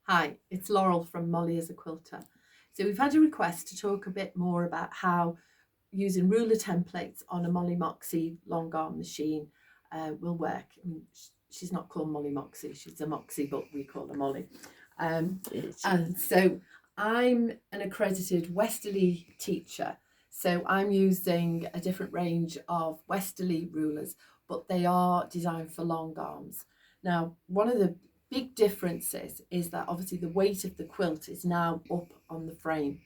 Hi, it's Laurel from Molly as a Quilter. So we've had a request to talk a bit more about how using ruler templates on a Molly Moxie long arm machine will work. I mean, she's not called Molly Moxie, she's a Moxie, but we call her Molly. And so I'm an accredited Westalee teacher. So I'm using a different range of Westalee rulers, but they are designed for long arms. Now, one of the big differences is that obviously the weight of the quilt is now up on the frame.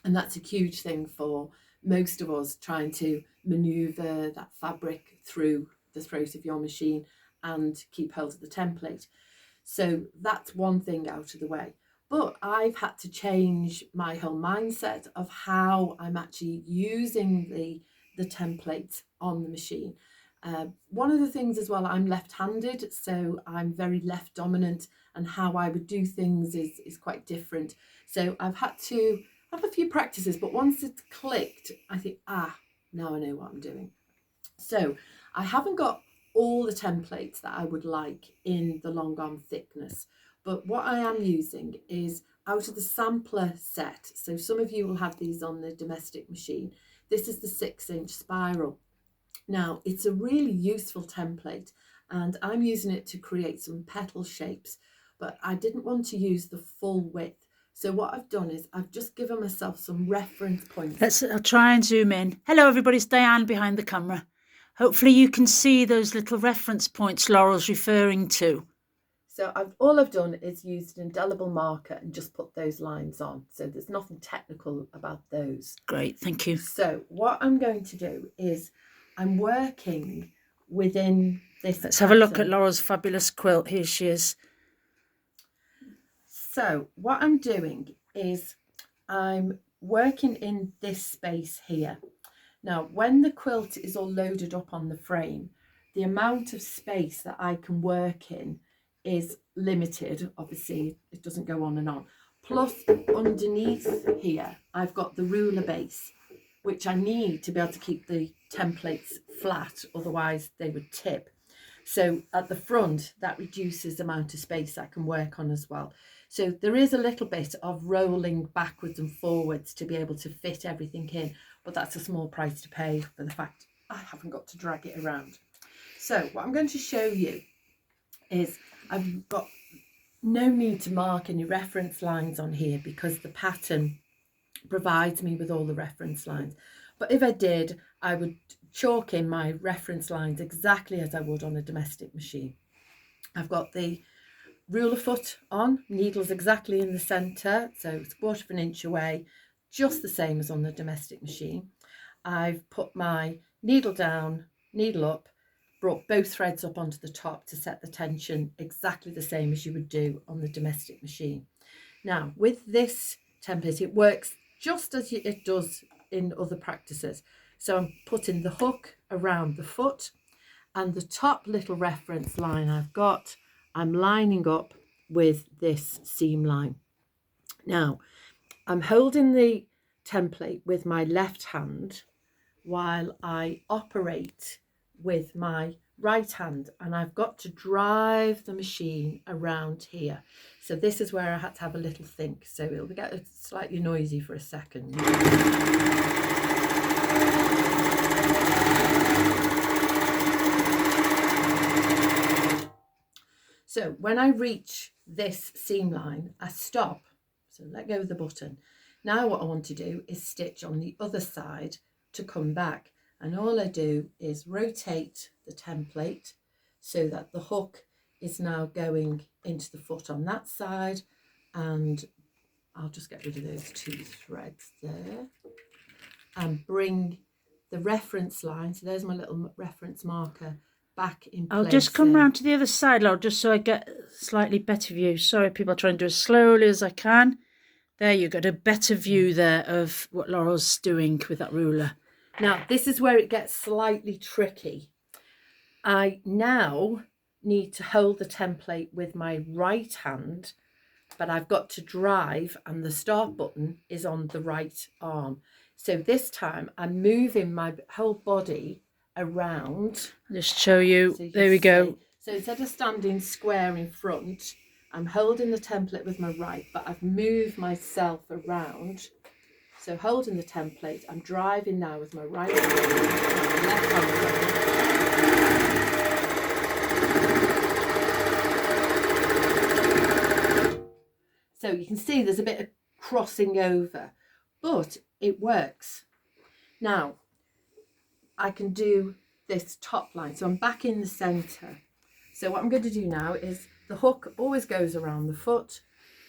And that's a huge thing for most of us trying to maneuver that fabric through the throat of your machine and keep hold of the template. So that's one thing out of the way. But I've had to change my whole mindset of how I'm actually using the template on the machine. One of the things as well, I'm left-handed, so I'm very left dominant, and how I would do things is quite different. So I've had to have a few practices, but once it's clicked, I think, now I know what I'm doing. So I haven't got all the templates that I would like in the long arm thickness, but what I am using is out of the sampler set. So some of you will have these on the domestic machine. This is the 6-inch spiral. Now it's a really useful template, and I'm using it to create some petal shapes, but I didn't want to use the full width. So what I've done is I've just given myself some reference points. I'll try and zoom in. Hello everybody, it's Diane behind the camera. Hopefully you can see those little reference points Laurel's referring to. So all I've done is used an indelible marker and just put those lines on. So there's nothing technical about those. Great, thank you. So what I'm going to do is I'm working within this Let's have a look at Laurel's fabulous quilt. Here she is. So what I'm doing is I'm working in this space here. Now, when the quilt is all loaded up on the frame, the amount of space that I can work in is limited. Obviously, it doesn't go on and on. Plus, underneath here, I've got the ruler base, which I need to be able to keep the templates flat, otherwise they would tip. So at the front, that reduces the amount of space I can work on as well. So there is a little bit of rolling backwards and forwards to be able to fit everything in, but that's a small price to pay for the fact I haven't got to drag it around. So what I'm going to show you is I've got no need to mark any reference lines on here because the pattern provides me with all the reference lines. But if I did, I would chalk in my reference lines exactly as I would on a domestic machine. I've got the ruler foot on, needles exactly in the centre, so it's 1/4 of an inch away, just the same as on the domestic machine. I've put my needle down, needle up, brought both threads up onto the top to set the tension exactly the same as you would do on the domestic machine. Now, with this template, it works just as it does in other practices. So I'm putting the hook around the foot, and the top little reference line I've got, I'm lining up with this seam line. Now, I'm holding the template with my left hand while I operate with my right hand, and I've got to drive the machine around here. So this is where I had to have a little think. So it'll get slightly noisy for a second. So when I reach this seam line, I stop. So let go of the button. Now what I want to do is stitch on the other side to come back. And all I do is rotate the template so that the hook is now going into the foot on that side. And I'll just get rid of those 2 threads there and bring the reference line. So there's my little reference marker back in place. I'll just come round to the other side, Laurel, just so I get a slightly better view. Sorry, people, are trying to do as slowly as I can. There you got a better view there of what Laurel's doing with that ruler. Now, this is where it gets slightly tricky. I now need to hold the template with my right hand, but I've got to drive, and the start button is on the right arm. So this time I'm moving my whole body around. I'll just show you. So there we go. So instead of standing square in front, I'm holding the template with my right, but I've moved myself around. So holding the template, I'm driving now with my right hand, my left hand. So you can see there's a bit of crossing over, but it works. Now, I can do this top line. So I'm back in the centre. So what I'm going to do now is the hook always goes around the foot,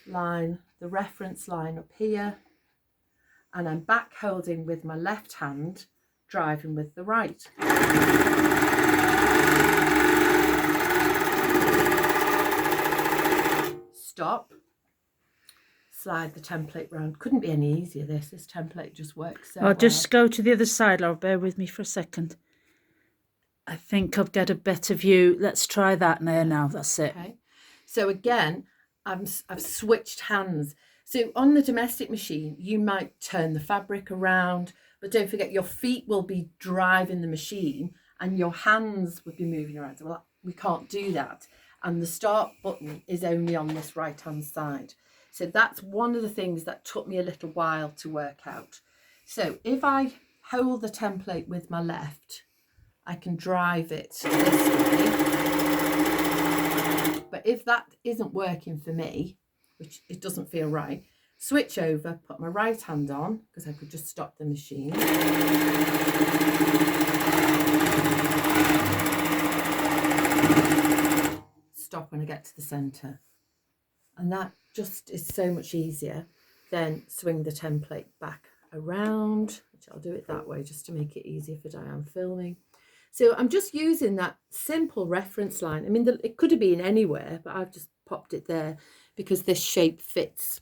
line the reference line up here, and I'm back holding with my left hand, driving with the right. Stop. Slide the template round. Couldn't be any easier, this template just works so I'll well. just go to the other side, Laurel. Bear with me for a second. I think I'll get a better view. Let's try that now. That's it. Okay. So again, I've switched hands. So on the domestic machine, you might turn the fabric around, but don't forget your feet will be driving the machine and your hands would be moving around. So, well, we can't do that. And the start button is only on this right-hand side. So that's one of the things that took me a little while to work out. So if I hold the template with my left, I can drive it this way. But if that isn't working for me, which it doesn't feel right, switch over, put my right hand on, because I could just stop the machine. Stop when I get to the centre. And that just is so much easier. Then swing the template back around, which I'll do it that way just to make it easier for Diane filming. So I'm just using that simple reference line. I mean, it could have been anywhere, but I've just popped it there because this shape fits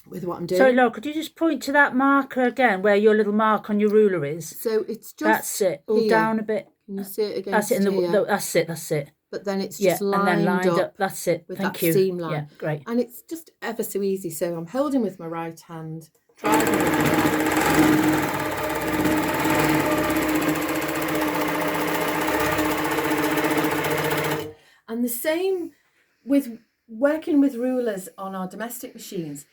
with what I'm doing. Sorry, Laurel, could you just point to that marker again, where your little mark on your ruler is? So it's just that's it. All here. Down a bit. Can you see it again? That's it. That's it. But then it's just lined up. That's it. With Thank that you. seam line. Yeah, great. And it's just ever so easy. So I'm holding with my right hand, driving with my left. And the same with working with rulers on our domestic machines.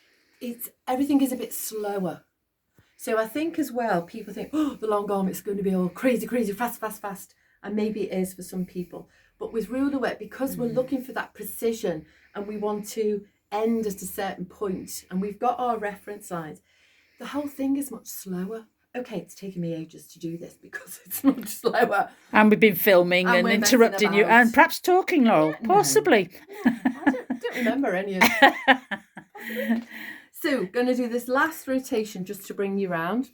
Everything is a bit slower. So I think as well, people think, oh, the long arm, it's going to be all crazy, fast. And maybe it is for some people. But with ruler work, because we're looking for that precision and we want to end at a certain point and we've got our reference lines, the whole thing is much slower. Okay, it's taken me ages to do this because it's much slower. And we've been filming and interrupting you and perhaps talking, Laurel, possibly. I don't remember any of it. So, going to do this last rotation just to bring you round.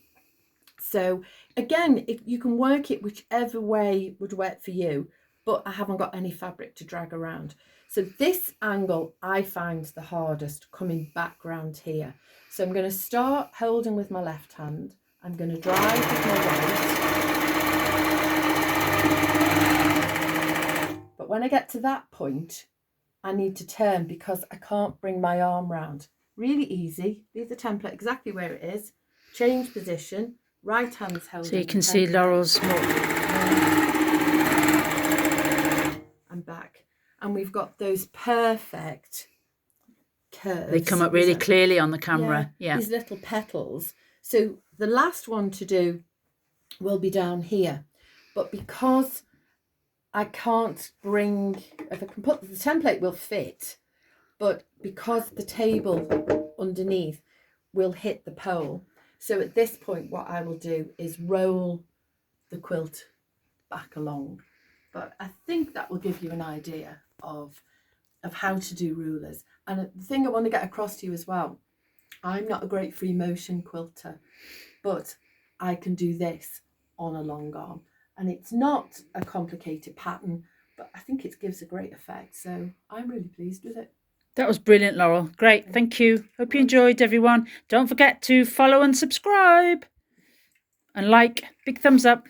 So, again, if you can work it whichever way would work for you, but I haven't got any fabric to drag around. So this angle I find the hardest, coming back round here. So I'm going to start holding with my left hand. I'm going to drive with my right. But when I get to that point, I need to turn because I can't bring my arm round. Really easy. Leave the template exactly where it is. Change position. Right hand's held. So you can see Laurel's more. And back. And we've got those perfect curves. They come up really clearly on the camera. Yeah. These little petals. So the last one to do will be down here. But because I can't bring, if I can put, the template will fit, but because the table underneath will hit the pole. So at this point, what I will do is roll the quilt back along. But I think that will give you an idea of how to do rulers. And the thing I want to get across to you as well, I'm not a great free motion quilter, but I can do this on a long arm. And it's not a complicated pattern, but I think it gives a great effect. So I'm really pleased with it. That was brilliant, Laurel. Great. Thank you. Hope you enjoyed, everyone. Don't forget to follow and subscribe. And like. Big thumbs up.